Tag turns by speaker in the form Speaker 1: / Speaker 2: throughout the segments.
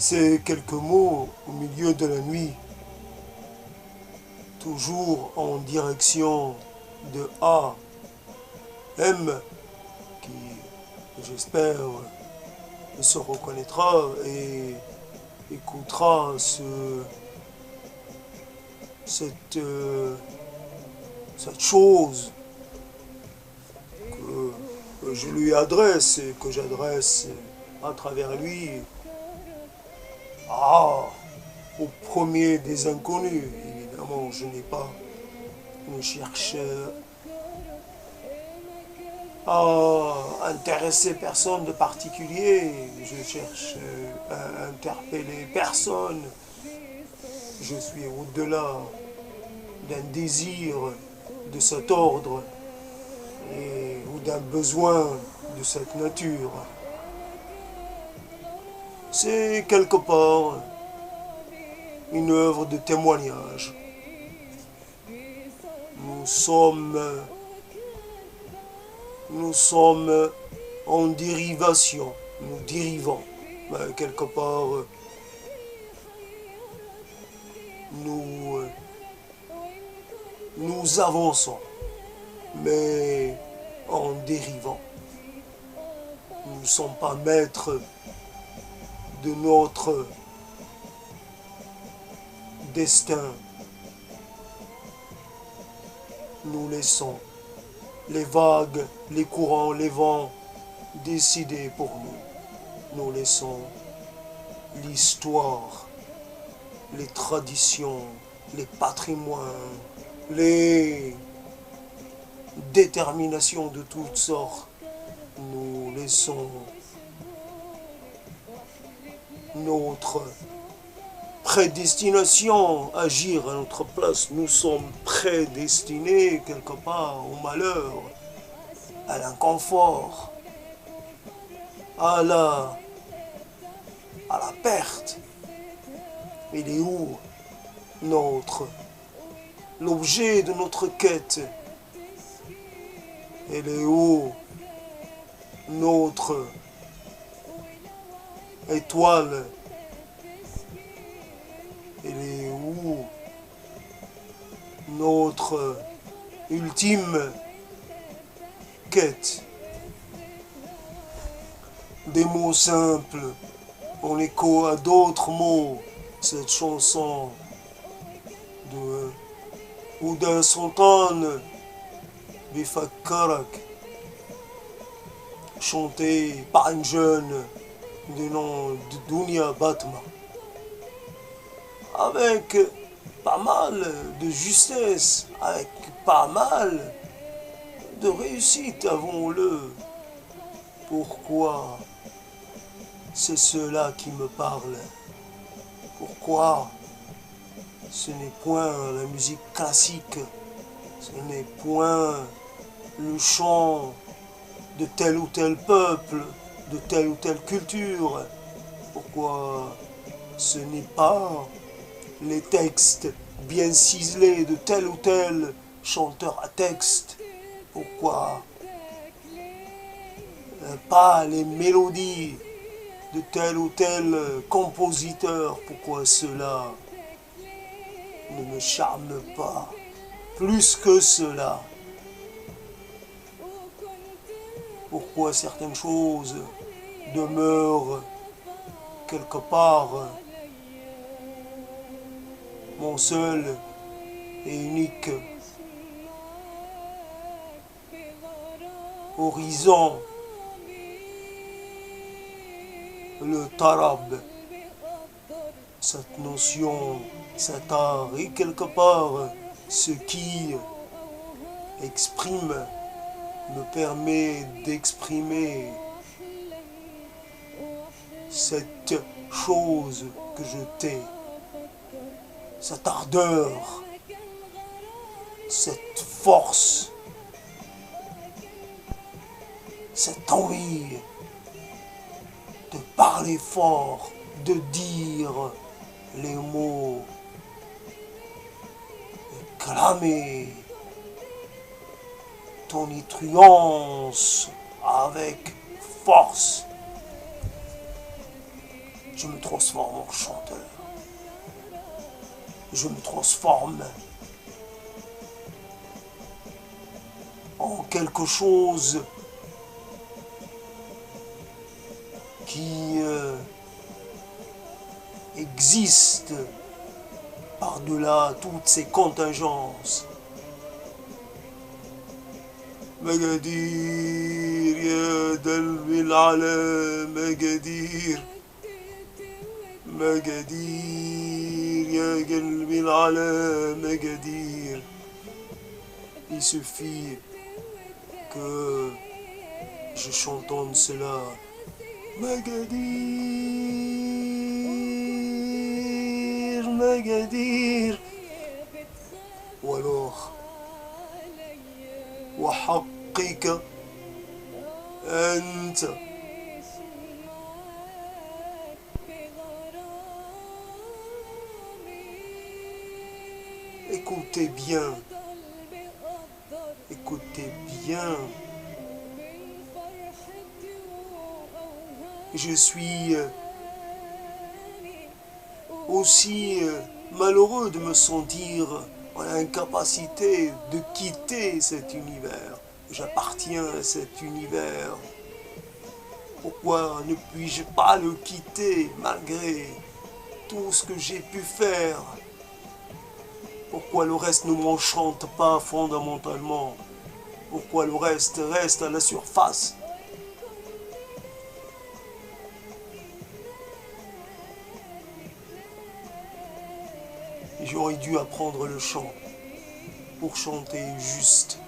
Speaker 1: Ces quelques mots au milieu de la nuit, toujours en direction de A, M, qui, j'espère, se reconnaîtra et écoutera cette, cette chose que je lui adresse et que j'adresse à travers lui au premier des inconnus. Évidemment, je n'ai pas, ne cherche à intéresser personne de particulier, je cherche à interpeller personne. Je suis au-delà d'un désir de cet ordre ou d'un besoin de cette nature. C'est quelque part une œuvre de témoignage. Nous sommes en dérivation, nous dérivons. Quelque part, nous avançons, mais en dérivant. Nous ne sommes pas maîtres de notre destin. Nous laissons les vagues, les courants, les vents décider pour nous. Nous laissons l'histoire, les traditions, les patrimoines, les déterminations de toutes sortes. Nous laissons notre prédestination agir à notre place. Nous sommes prédestinés quelque part au malheur, à l'inconfort, à la perte. Il est où l'objet de notre quête? Il est où notre étoile? Il est où notre ultime quête? Des mots simples en écho à d'autres mots. Cette chanson de Ouda Sultan Bifakkarak, chantée par une jeune du nom de Dunia Batma, avec pas mal de justesse, avec pas mal de réussite, avouons-le. Pourquoi c'est cela qui me parle? Pourquoi ce n'est point la musique classique, ce n'est point le chant de tel ou tel peuple, de telle ou telle culture? Pourquoi ce n'est pas les textes bien ciselés de tel ou tel chanteur à texte? Pourquoi pas les mélodies de tel ou tel compositeur? Pourquoi cela ne me charme pas plus que cela? Pourquoi certaines choses demeurent quelque part mon seul et unique horizon? Le tarab, cette notion, cet art est quelque part ce qui exprime, me permet d'exprimer cette chose que je tais, cette ardeur, cette force, cette envie de parler fort, de dire les mots, de clamer tonitruance avec force. je me transforme en chanteur. Je me transforme en quelque chose qui existe par-delà toutes ces contingences. مقادير يا قلبي العلا مقادير مقادير يا قلبي العلا مقادير. Il suffit que je chantonne cela. مقادير مقادير. Ou alors وحقك أنت. Écoutez bien, écoutez bien. Je suis aussi malheureux de me sentir en incapacité de quitter cet univers. J'appartiens à cet univers. Pourquoi ne puis-je pas le quitter malgré tout ce que j'ai pu faire? Pourquoi le reste ne m'enchante pas fondamentalement? Pourquoi le reste reste à la surface? J'aurais dû apprendre le chant pour chanter juste,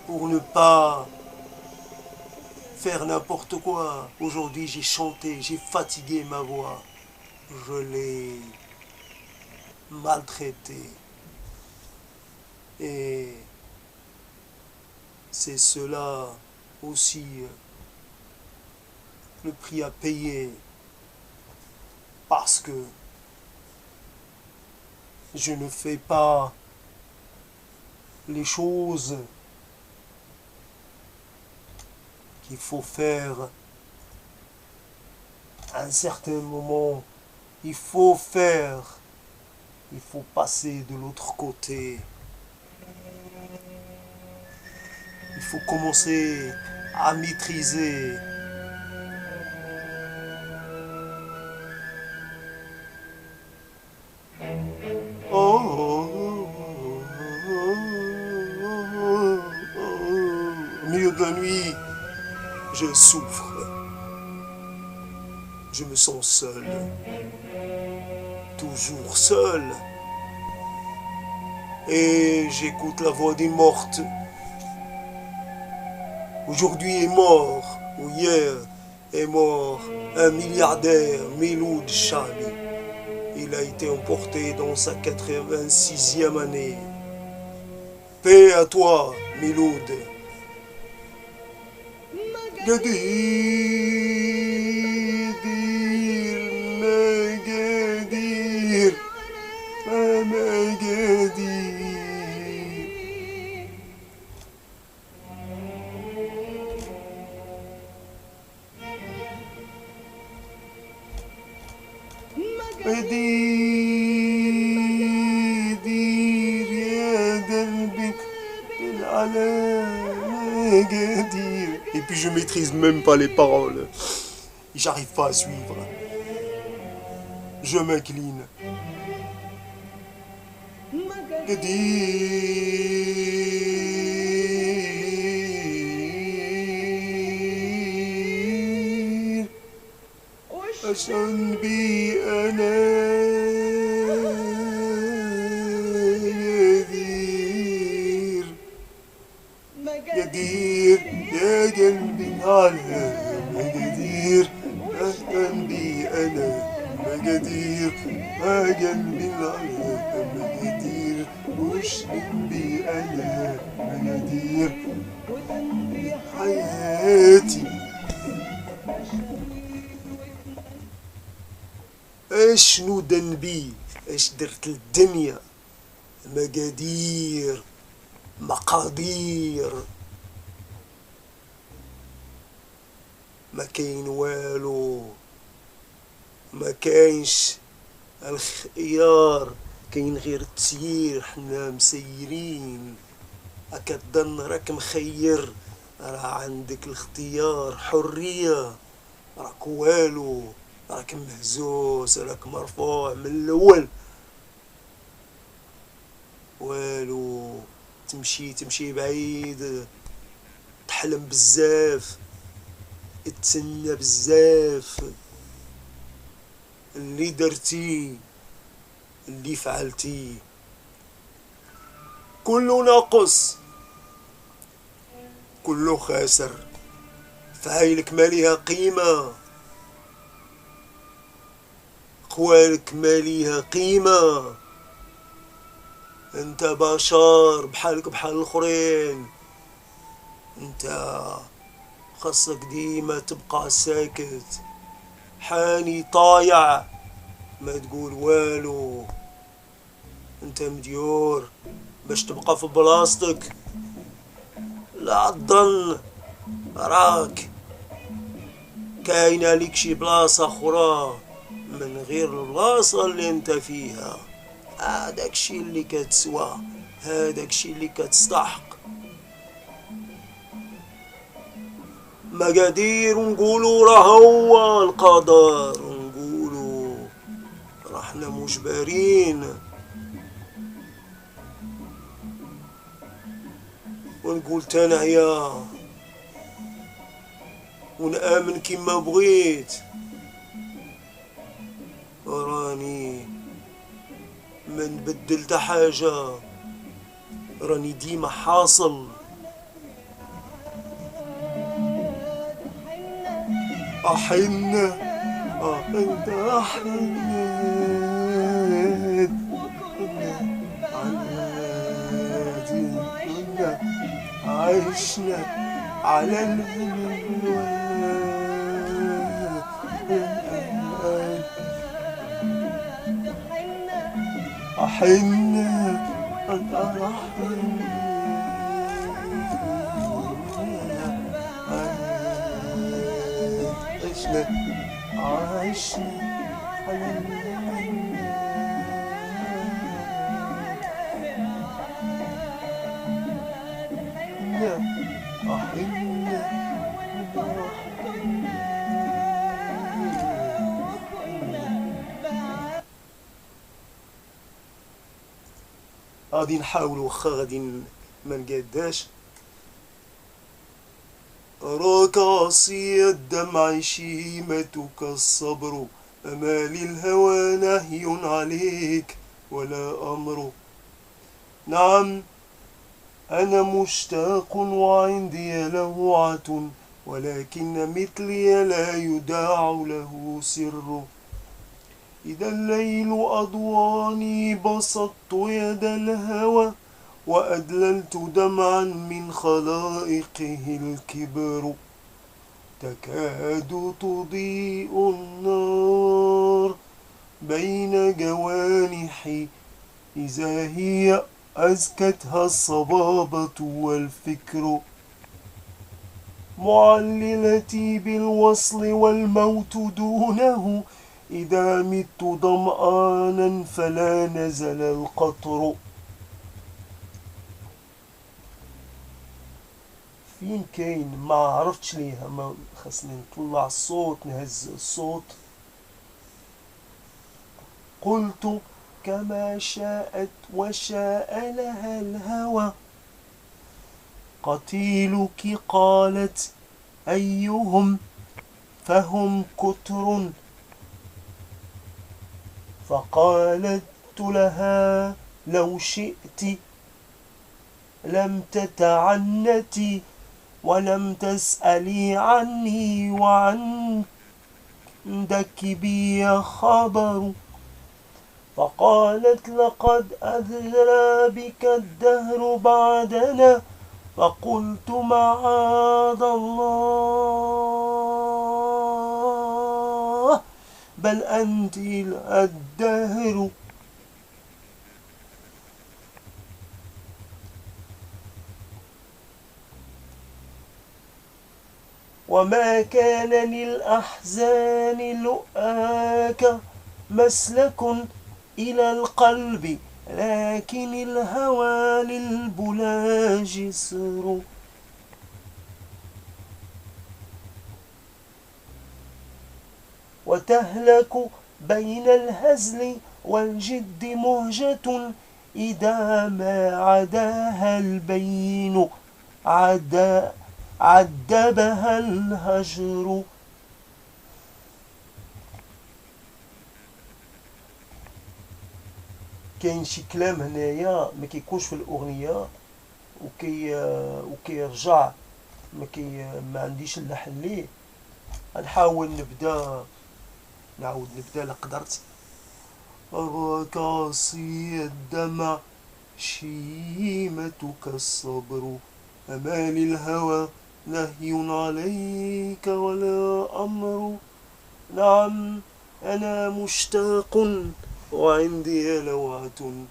Speaker 1: pour ne pas faire n'importe quoi. Aujourd'hui, j'ai chanté, j'ai fatigué ma voix, je l'ai maltraitée. Et c'est cela aussi le prix à payer, parce que je ne fais pas les choses qu'il faut faire à un certain moment. Il faut faire, il faut passer de l'autre côté. Il faut commencer à maîtriser. Au milieu de la nuit, je souffre. Je me sens seul. Toujours seul. Et j'écoute la voix des mortes. Aujourd'hui est mort, ou hier est mort, un milliardaire, Miloud Chami. Il a été emporté dans sa 86e année. Paix à toi, Miloud. Gadir, Magadir, Magadir. Magadir يا قلبي بالعلا Magadir. Et puis je maîtrise même pas les paroles. J'arrive pas à suivre. Je m'incline. Gadir عشان بي أنا قدير قدير يا قلبي على قدير عشان بي أنا قدير يا قلبي على قدير وش بي أنا قدير حياتي. شنو ذنبي؟ ايش درت للدنيا؟ مقادير مقادير ما كاين والو. ما كاينش الخيار، كاين غير التسيير. حنا مسيرين، هكا تظن راك مخير، راه عندك الاختيار، حرية. راك والو، راك مهزوز، راك مرفوع من الاول. والو، تمشي بعيد، تحلم بزاف، تسنى بزاف. اللي درتي، اللي فعلتي، كله ناقص، كله خاسر. فعايلك ما ليها قيمة، قوالك ما ليها قيمة. انت بشر بحالك بحال الاخرين. انت خاصك ديما تبقى ساكت، حاني طايع، ما تقول والو. انت مديور باش تبقى في بلاصتك. لا تظن راك كاينه ليك شي بلاصه اخرى من غير البلاصه اللي انت فيها. هذاك الشي اللي كتسوى، هذاك الشي اللي كتستحق. مقادير، ونقولوا راه هو القدر، ونقولوا راه حنا مجبرين، ونقول تنعيا ونآمن كما بغيت. راني ما نبدل تا حاجة، راني ديما حاصل. أحن أنت أحن عشنا على أحن أنت أحن عشنا على غادي نحاول، واخا غادي ما نقاداش. راك عصي الدمع شيمتك الصبر، أمال الهوى نهي عليك ولا أمر. نعم أنا مشتاق وعندي لوعة، ولكن مثلي لا يداع له سر. إذا الليل أضواني بسطت يد الهوى، وأدللت دمعا من خلائقه الكبر. تكاد تضيء النار بين جوانحي، إذا هي أزكتها الصبابة والفكر. معللتي بالوصل والموت دونه، إذا مت ظمآنا فلا نزل القطر. فين كاين؟ ما عرفتش ليها، ما خاصني نطلع الصوت، نهز الصوت. قلت كما شاءت وشاء لها الهوى. قتيلك قالت أيهم؟ فهم كتر. فقالت لها لو شئت لم تتعنتي، ولم تسألي عني، وعندك بي خبر. فقالت لقد أذرى بك الدهر بعدنا. فقلت معاذ الله، بل أنت الدهر. وما كان للأحزان لؤاك مسلك إلى القلب، لكن الهوى للبلا جسر. وتهلك بين الهزل والجد مهجة، إذا ما عداها البين عدبها الهجر. كاين شي كلام هنايا ما كيكونش في الاغنيه وكيرجع ما عنديش اللحن ليه. غنحاول نعاود نبدا لقدرت. أراك عصي الدمع شيمتك الصبر، أمان الهوى نهي عليك ولا أمر. نعم أنا مشتاق وعندي لوعة.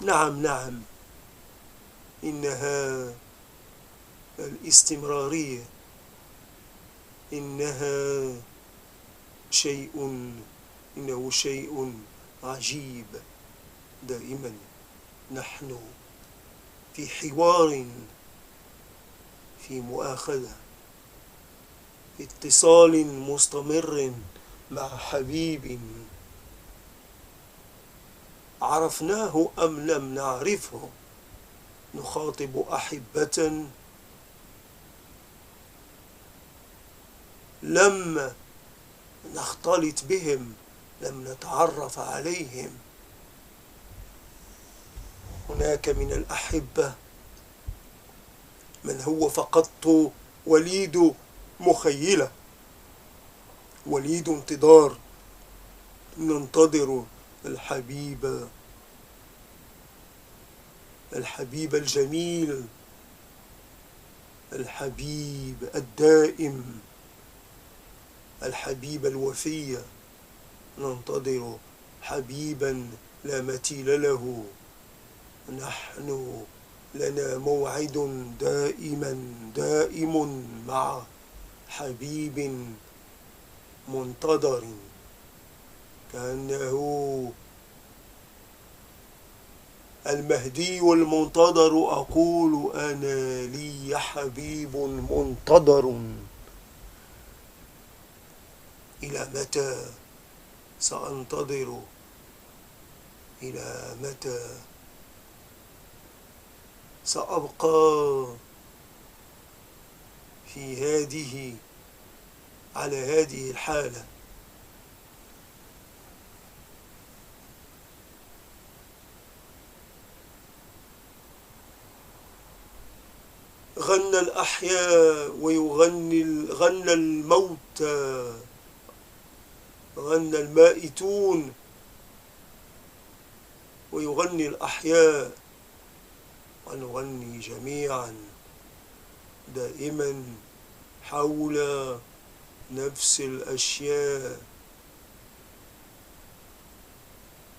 Speaker 1: نعم إنها الاستمرارية، إنه شيء عجيب. دائما نحن في حوار، في مؤاخذة، في اتصال مستمر مع حبيب عرفناه أم لم نعرفه. نخاطب أحبة لم نختلط بهم، لم نتعرف عليهم. هناك من الأحبة من هو فقط وليد مخيلة، وليد انتظار. ننتظر الحبيب الجميل، الحبيب الدائم، الحبيب الوفي. ننتظر حبيبا لا مثيل له. نحن لنا موعد دائم مع حبيب منتظر، كأنه المهدي المنتظر. أقول أنا لي حبيب منتظر. إلى متى سأنتظر؟ إلى متى سأبقى على هذه الحالة؟ غنى الأحياء غنى الموتى، غنى المائتون ويغني الأحياء، ونغني جميعا دائما حول نفس الأشياء.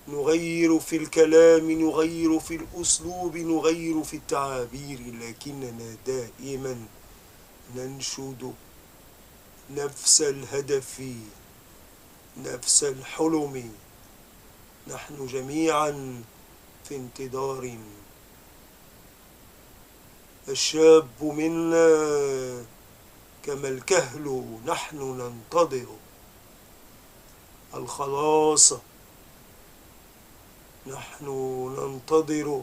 Speaker 1: نغير في الكلام، نغير في الأسلوب، نغير في التعابير، لكننا دائما ننشد نفس الهدف، نفس الحلم. نحن جميعا في انتظار. الشاب منا كما الكهل، نحن ننتظر الخلاص، نحن ننتظر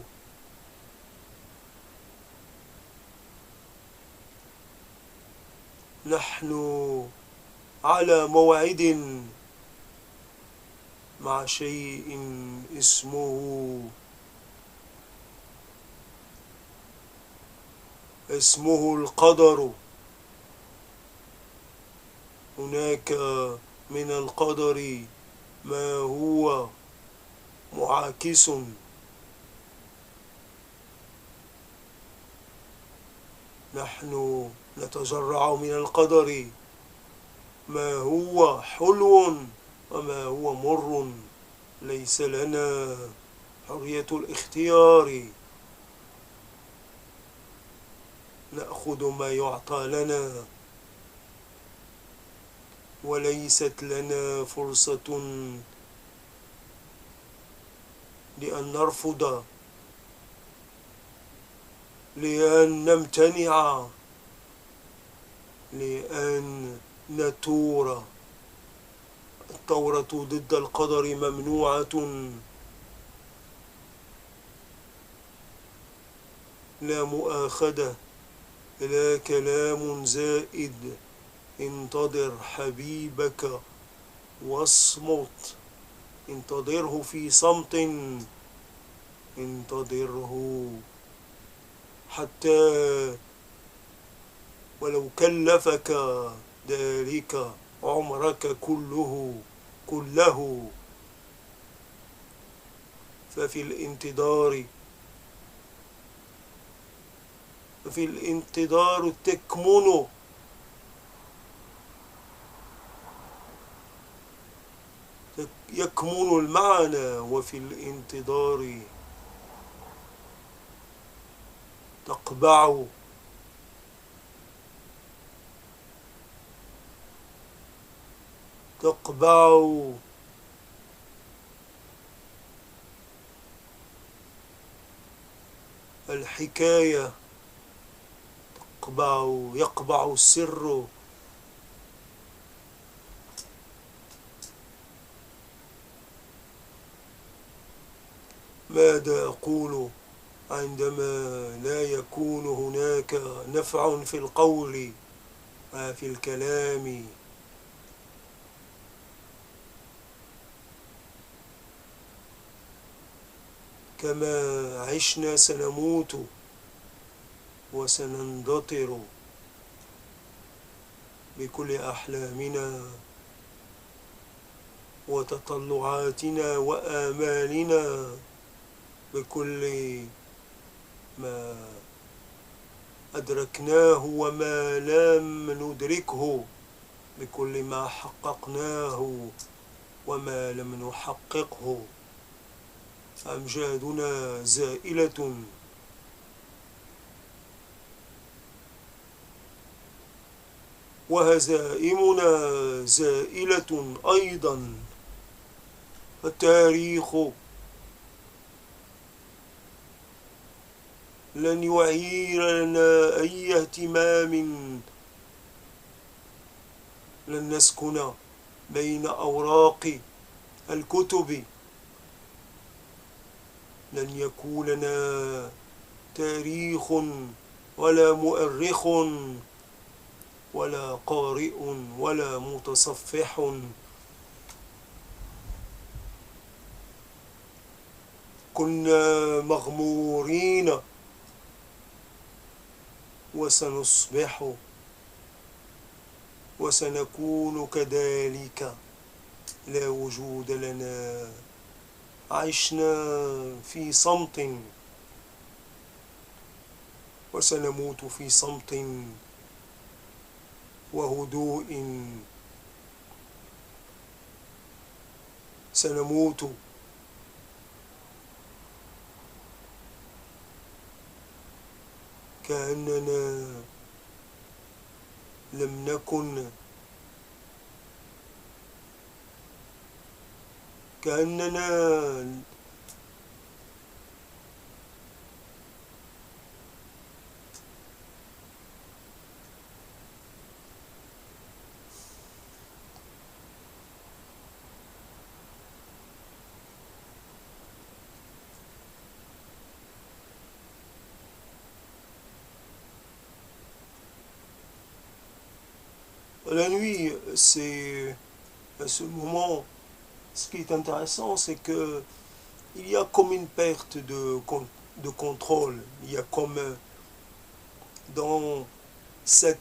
Speaker 1: نحن على موعد مع شيء اسمه القدر. هناك من القدر ما هو معاكس. نحن نتجرع من القدر ما هو حلو وما هو مر. ليس لنا حرية الاختيار. نأخذ ما يعطى لنا، وليست لنا فرصة لأن نرفض، لأن نمتنع، لأن نثور. الثورة ضد القدر ممنوعة، لا مؤاخذة، لا كلام زائد. انتظر حبيبك واصمت، انتظره في صمت، انتظره حتى ولو كلفك ذلك عمرك كله. ففي الانتظار يكمن المعنى، وفي الانتظار تقبع الحكاية، يقبع السر. ماذا أقول عندما لا يكون هناك نفع في القول في الكلام؟ كما عشنا سنموت وسنندطر بكل أحلامنا وتطلعاتنا وآمالنا، بكل ما أدركناه وما لم ندركه، بكل ما حققناه وما لم نحققه. أمجادنا زائلة، وهزائمنا زائلة أيضا. التاريخ لن يعير لنا أي اهتمام، لن نسكن بين أوراق الكتب، لن يكون لنا تاريخ ولا مؤرخ ولا قارئ ولا متصفح. كنا مغمورين وسنصبح وسنكون كذلك، لا وجود لنا. عشنا في صمت وسنموت في صمت وهدوء. سنموت كأننا لم نكن، كأننا la nuit. C'est à ce moment, ce qui est intéressant, c'est que il y a comme une perte de contrôle. Il y a comme dans ces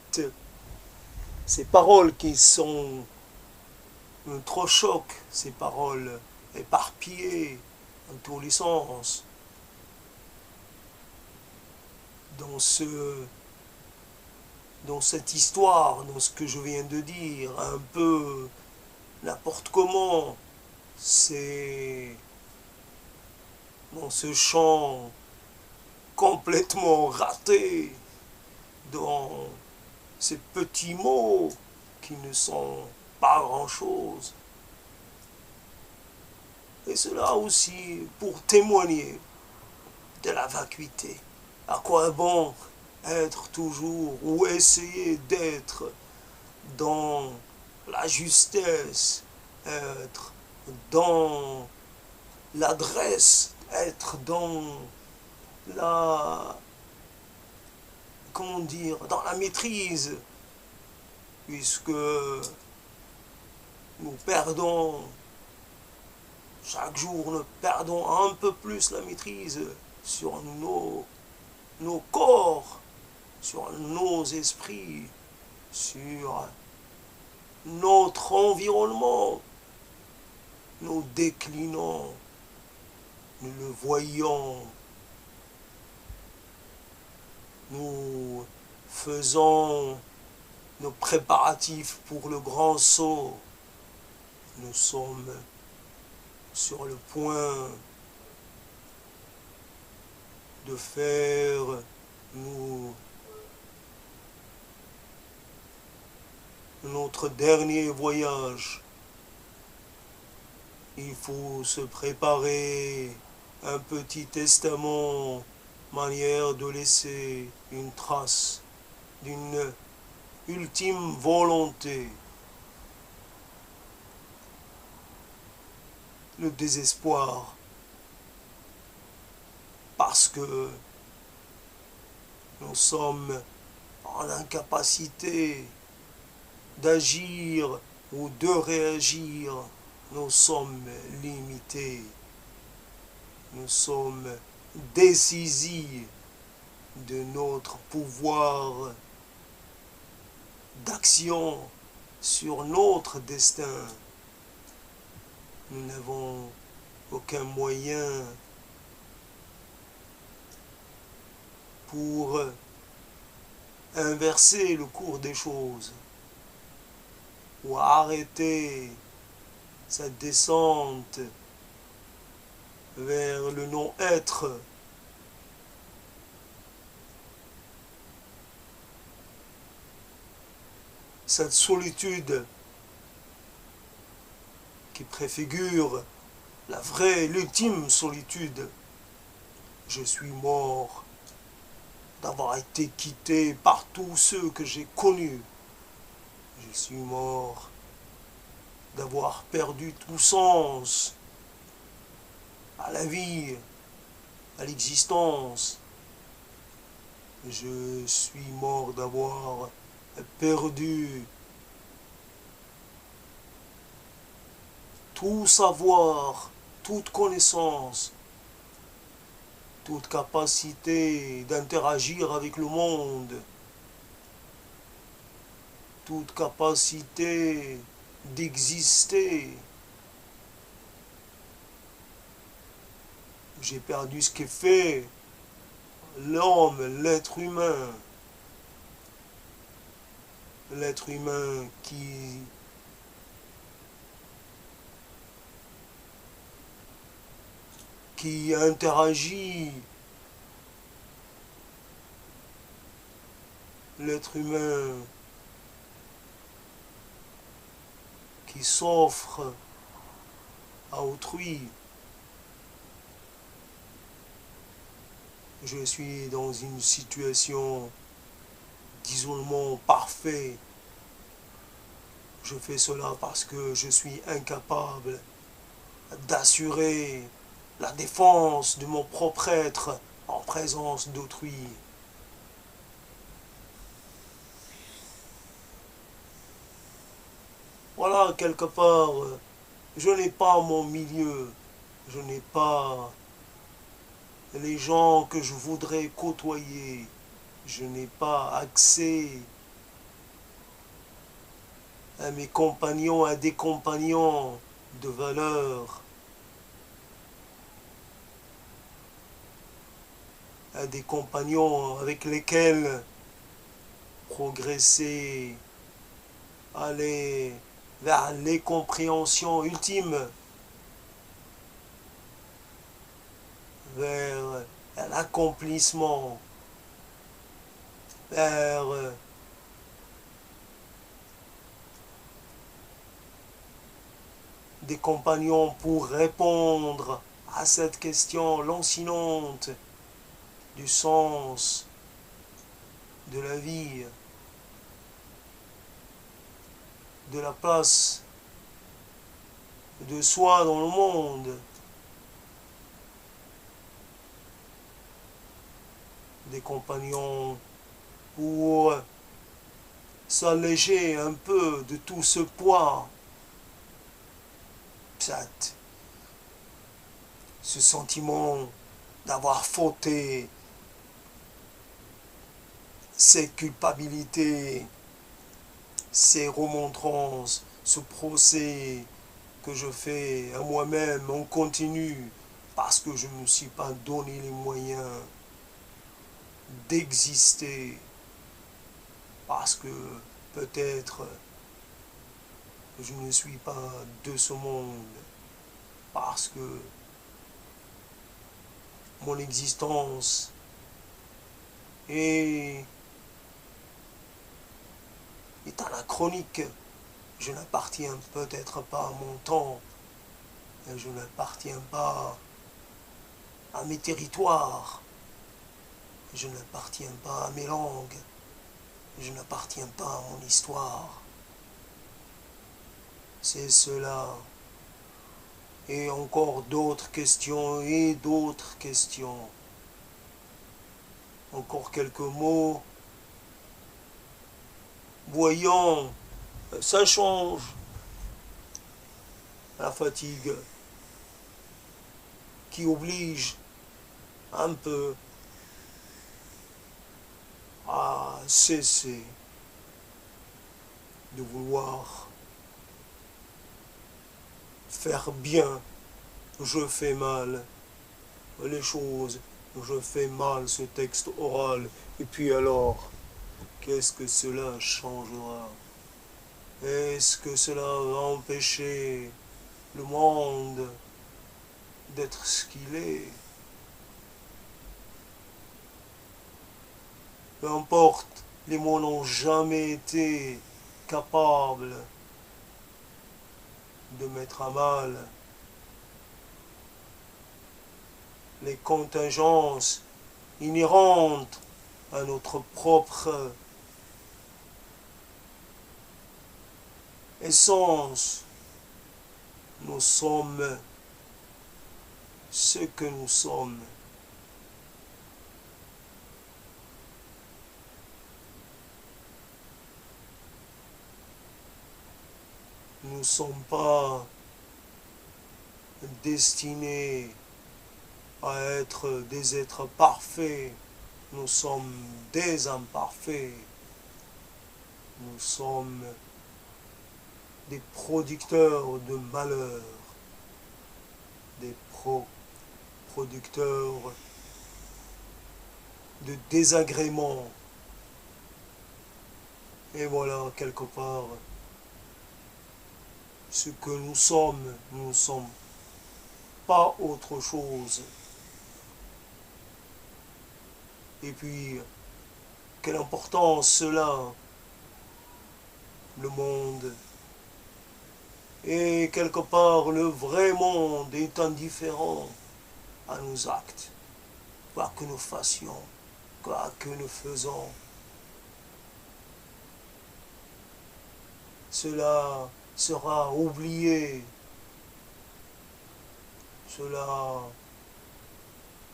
Speaker 1: paroles qui sont trop choc, ces paroles éparpillées dans tous les sens, dans cette histoire, dans ce que je viens de dire, un peu n'importe comment, c'est dans ce champ complètement raté, dans ces petits mots qui ne sont pas grand-chose. Et cela aussi pour témoigner de la vacuité. À quoi bon être toujours ou essayer d'être dans la justesse, être dans l'adresse, être dans la, comment dire, dans la maîtrise, puisque nous perdons, chaque jour nous perdons un peu plus la maîtrise sur nos corps, sur nos esprits, sur notre environnement. Nous déclinons, nous le voyons, nous faisons nos préparatifs pour le grand saut. Nous sommes sur le point de faire notre dernier voyage. Il faut se préparer un petit testament, manière de laisser une trace d'une ultime volonté. Le désespoir, parce que nous sommes en incapacité d'agir ou de réagir. Nous sommes limités. Nous sommes dessaisis de notre pouvoir d'action sur notre destin. Nous n'avons aucun moyen pour inverser le cours des choses ou arrêter cette descente vers le non-être. Cette solitude qui préfigure la vraie, l'ultime solitude. Je suis mort d'avoir été quitté par tous ceux que j'ai connus. Je suis mort d'avoir perdu tout sens à la vie, à l'existence. Je suis mort d'avoir perdu tout savoir, toute connaissance, toute capacité d'interagir avec le monde, toute capacité d'exister. J'ai perdu ce qu'est fait l'homme, l'être humain. L'être humain qui interagit, l'être humain qui s'offre à autrui. Je suis dans une situation d'isolement parfait. Je fais cela parce que je suis incapable d'assurer la défense de mon propre être en présence d'autrui. Voilà, quelque part, je n'ai pas mon milieu, je n'ai pas les gens que je voudrais côtoyer, je n'ai pas accès à mes compagnons, à des compagnons de valeur, à des compagnons avec lesquels progresser, aller vers l'incompréhension ultime, vers l'accomplissement, vers des compagnons pour répondre à cette question lancinante du sens de la vie, de la place de soi dans le monde, des compagnons pour s'alléger un peu de tout ce poids, ce sentiment d'avoir fauté, ces culpabilités, ces remontrances, ce procès que je fais à moi-même en continu parce que je ne me suis pas donné les moyens d'exister, parce que peut-être je ne suis pas de ce monde, parce que mon existence est anachronique. Je n'appartiens peut-être pas à mon temps, je n'appartiens pas à mes territoires, je n'appartiens pas à mes langues, je n'appartiens pas à mon histoire. C'est cela. Et encore d'autres questions et d'autres questions. Encore quelques mots. Voyons, ça change. La fatigue qui oblige un peu à cesser de vouloir faire bien. Je fais mal les choses, je fais mal ce texte oral, et puis alors, qu'est-ce que cela changera? Est-ce que cela va empêcher le monde d'être ce qu'il est? Peu importe, les mots n'ont jamais été capables de mettre à mal les contingences inhérentes à notre propre essence. Nous sommes ce que nous sommes. Nous ne sommes pas destinés à être des êtres parfaits. Nous sommes des imparfaits. Nous sommes des producteurs de malheur, des producteurs de désagréments. Et voilà, quelque part, ce que nous ne sommes pas autre chose. Et puis, quelle importance cela, le monde. Et quelque part, le vrai monde est indifférent à nos actes, quoi que nous fassions, quoi que nous faisons. Cela sera oublié, cela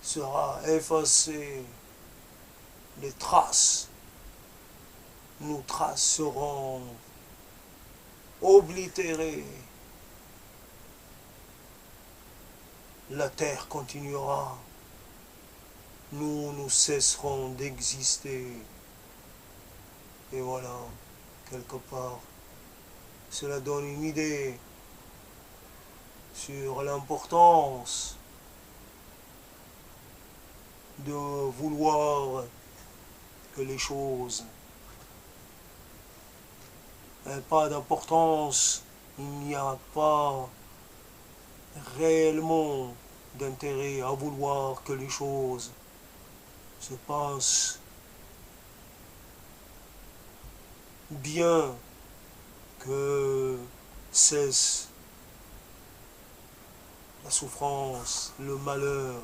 Speaker 1: sera effacé, les traces, nos traces seront oblitérées. La terre continuera, nous cesserons d'exister. Et voilà, quelque part, cela donne une idée sur l'importance de vouloir que les choses n'aient pas d'importance. Il n'y a pas réellement d'intérêt à vouloir que les choses se passent bien que cesse la souffrance, le malheur,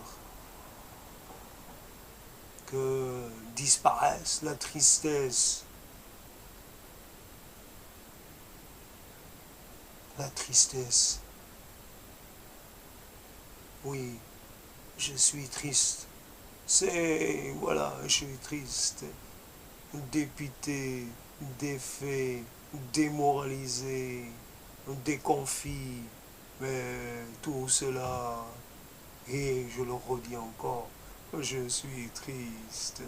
Speaker 1: que disparaisse la tristesse. La tristesse. Oui, je suis triste. Voilà, je suis triste, dépité, défait, démoralisé, déconfit. Mais tout cela, et je le redis encore, je suis triste.